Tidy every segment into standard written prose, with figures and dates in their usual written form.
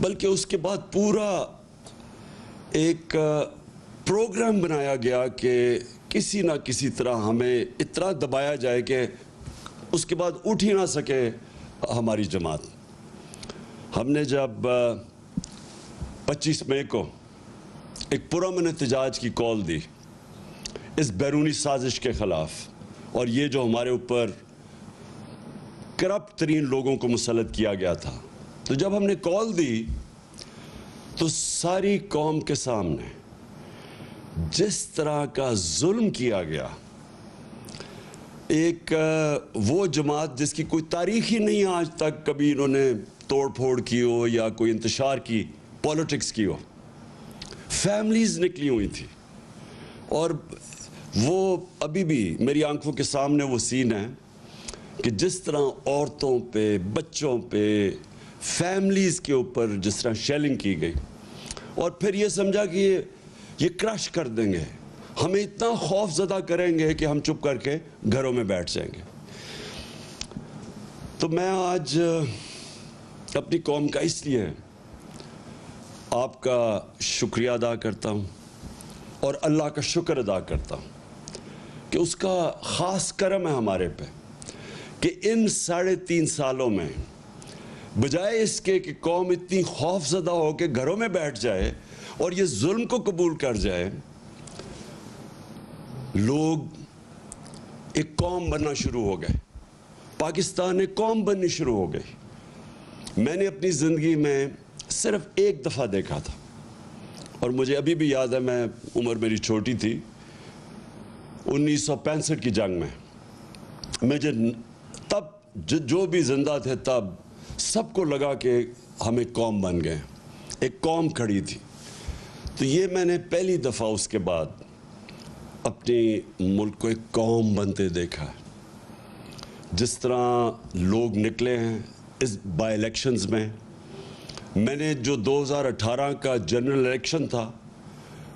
بلکہ اس کے بعد پورا ایک پروگرام بنایا گیا کہ کسی نہ کسی طرح ہمیں اتنا دبایا جائے کہ اس کے بعد اٹھ ہی نہ سکے ہماری جماعت. ہم نے جب 25 مئی کو ایک پرامن احتجاج کی کال دی اس بیرونی سازش کے خلاف، اور یہ جو ہمارے اوپر کرپٹ ترین لوگوں کو مسلط کیا گیا تھا، تو جب ہم نے کال دی تو ساری قوم کے سامنے جس طرح کا ظلم کیا گیا، ایک وہ جماعت جس کی کوئی تاریخ ہی نہیں آج تک کبھی انہوں نے توڑ پھوڑ کی ہو یا کوئی انتشار کی، پولیٹکس کی ہو، فیملیز نکلی ہوئی تھی. اور وہ ابھی بھی میری آنکھوں کے سامنے وہ سین ہے کہ جس طرح عورتوں پہ، بچوں پہ، فیملیز کے اوپر جس طرح شیلنگ کی گئی، اور پھر یہ سمجھا کہ یہ کرش کر دیں گے، ہمیں اتنا خوف زدہ کریں گے کہ ہم چپ کر کے گھروں میں بیٹھ جائیں گے. تو میں آج اپنی قوم کا اس لیے آپ کا شکریہ ادا کرتا ہوں اور اللہ کا شکر ادا کرتا ہوں کہ اس کا خاص کرم ہے ہمارے پہ کہ ان 3.5 سالوں میں بجائے اس کے کہ قوم اتنی خوف زدہ ہو کے گھروں میں بیٹھ جائے اور یہ ظلم کو قبول کر جائے، لوگ ایک قوم بننا شروع ہو گئے. پاکستان ایک قوم بننی شروع ہو گئی. میں نے اپنی زندگی میں صرف ایک دفعہ دیکھا تھا، اور مجھے ابھی بھی یاد ہے، میں عمر میری چھوٹی تھی، 1965 کی جنگ میں مجھے تب جو بھی زندہ تھے تب سب کو لگا کہ ہم ایک قوم بن گئے، ایک قوم کھڑی تھی. تو یہ میں نے پہلی دفعہ اس کے بعد اپنی ملک کو ایک قوم بنتے دیکھا ہے. جس طرح لوگ نکلے ہیں اس بائی الیکشنز میں نے جو 2018 کا جنرل الیکشن تھا،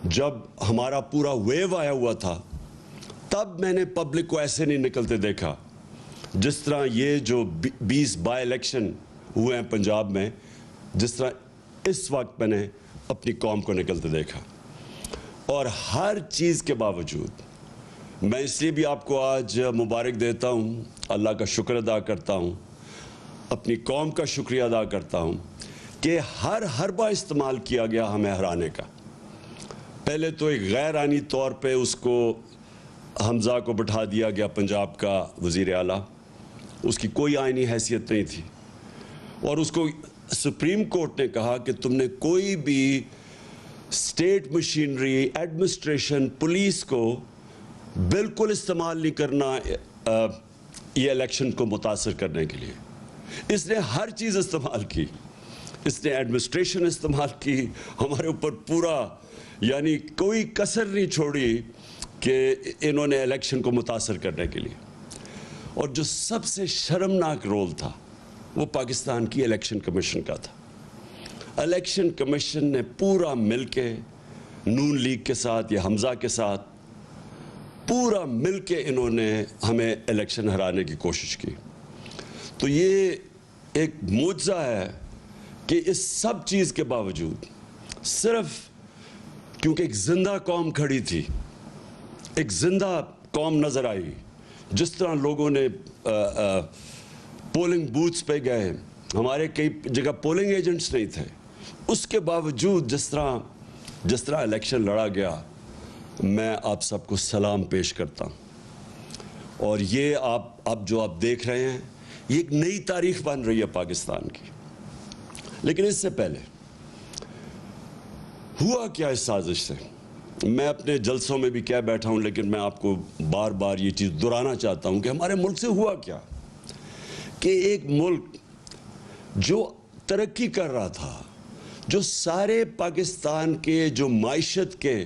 جب ہمارا پورا ویو آیا ہوا تھا، تب میں نے پبلک کو ایسے نہیں نکلتے دیکھا جس طرح یہ جو 20 بائی الیکشن ہوئے ہیں پنجاب میں، جس طرح اس وقت میں نے اپنی قوم کو نکلتے دیکھا. اور ہر چیز کے باوجود میں اس لیے بھی آپ کو آج مبارک دیتا ہوں، اللہ کا شکر ادا کرتا ہوں، اپنی قوم کا شکریہ ادا کرتا ہوں کہ ہر حربہ استعمال کیا گیا ہمیں ہرانے کا. پہلے تو ایک غیر آئینی طور پہ اس کو حمزہ کو بٹھا دیا گیا پنجاب کا وزیر اعلیٰ، اس کی کوئی آئینی حیثیت نہیں تھی، اور اس کو سپریم کورٹ نے کہا کہ تم نے کوئی بھی اسٹیٹ مشینری، ایڈمنسٹریشن، پولیس کو بالکل استعمال نہیں کرنا یہ الیکشن کو متاثر کرنے کے لیے. اس نے ہر چیز استعمال کی، اس نے ایڈمنسٹریشن استعمال کی، ہمارے اوپر پورا یعنی کوئی کسر نہیں چھوڑی کہ انہوں نے الیکشن کو متاثر کرنے کے لیے. اور جو سب سے شرمناک رول تھا وہ پاکستان کی الیکشن کمیشن کا تھا. الیکشن کمیشن نے پورا مل کے نون لیگ کے ساتھ یا حمزہ کے ساتھ پورا مل کے انہوں نے ہمیں الیکشن ہرانے کی کوشش کی. تو یہ ایک معجزہ ہے کہ اس سب چیز کے باوجود صرف کیونکہ ایک زندہ قوم کھڑی تھی، ایک زندہ قوم نظر آئی، جس طرح لوگوں نے پولنگ بوتھس پہ گئے، ہمارے کئی جگہ پولنگ ایجنٹس نہیں تھے، اس کے باوجود جس طرح الیکشن لڑا گیا، میں آپ سب کو سلام پیش کرتا ہوں. اور یہ اب جو آپ دیکھ رہے ہیں، یہ ایک نئی تاریخ بن رہی ہے پاکستان کی. لیکن اس سے پہلے ہوا کیا اس سازش سے؟ میں اپنے جلسوں میں بھی کہہ بیٹھا ہوں، لیکن میں آپ کو بار بار یہ چیز دہرانا چاہتا ہوں کہ ہمارے ملک سے ہوا کیا کہ ایک ملک جو ترقی کر رہا تھا، جو سارے پاکستان کے جو معیشت کے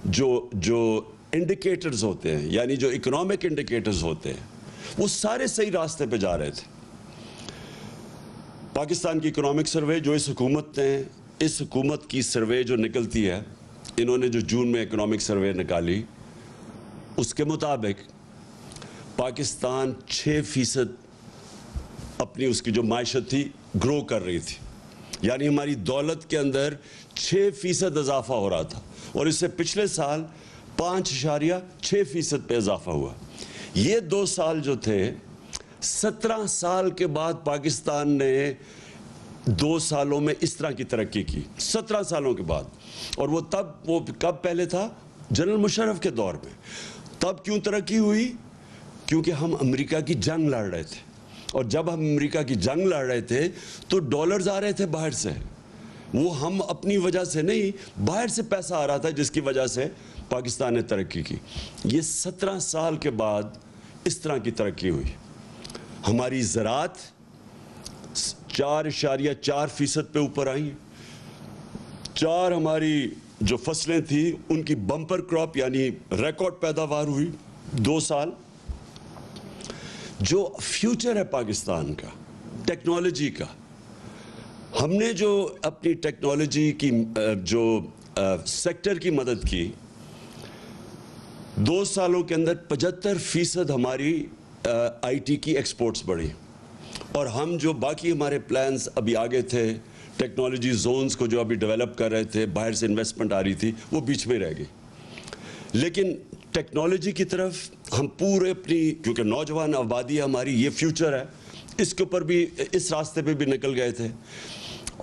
جو انڈیکیٹرز ہوتے ہیں، یعنی جو اکنامک انڈیکیٹرز ہوتے ہیں، وہ سارے صحیح راستے پہ جا رہے تھے. پاکستان کی اکنامک سروے جو اس حکومت کی سروے جو نکلتی ہے، انہوں نے جو جون میں اکنامک سروے نکالی، اس کے مطابق پاکستان 6% اپنی اس کی جو معیشت تھی گرو کر رہی تھی. یعنی ہماری دولت کے اندر 6% اضافہ ہو رہا تھا، اور اس سے پچھلے سال 5.6% پہ اضافہ ہوا۔ یہ 2 سال جو تھے، 17 سال کے بعد پاکستان نے 2 سالوں میں اس طرح کی ترقی کی، 17 سالوں کے بعد۔ اور وہ کب پہلے تھا؟ جنرل مشرف کے دور میں۔ تب کیوں ترقی ہوئی؟ کیونکہ ہم امریکہ کی جنگ لڑ رہے تھے، اور جب ہم امریکہ کی جنگ لڑ رہے تھے تو ڈالرز آ رہے تھے باہر سے، وہ ہم اپنی وجہ سے نہیں، باہر سے پیسہ آ رہا تھا جس کی وجہ سے پاکستان نے ترقی کی۔ یہ 17 سال کے بعد اس طرح کی ترقی ہوئی۔ ہماری زراعت 4.4% پہ اوپر آئی، 4 ہماری جو فصلیں تھیں ان کی بمپر کراپ یعنی ریکارڈ پیداوار ہوئی 2 سال۔ جو فیوچر ہے پاکستان کا، ٹیکنالوجی کا، ہم نے جو اپنی ٹیکنالوجی کی جو سیکٹر کی مدد کی، 2 سالوں کے اندر 75% ہماری آئی ٹی کی ایکسپورٹس بڑھی، اور ہم جو باقی ہمارے پلانز ابھی آگے تھے، ٹیکنالوجی زونز کو جو ابھی ڈیولپ کر رہے تھے، باہر سے انویسٹمنٹ آ رہی تھی، وہ بیچ میں رہ گئی۔ لیکن ٹیکنالوجی کی طرف ہم پورے اپنی، کیونکہ نوجوان آبادی ہماری، یہ فیوچر ہے، اس کے اوپر بھی، اس راستے پہ بھی نکل گئے تھے۔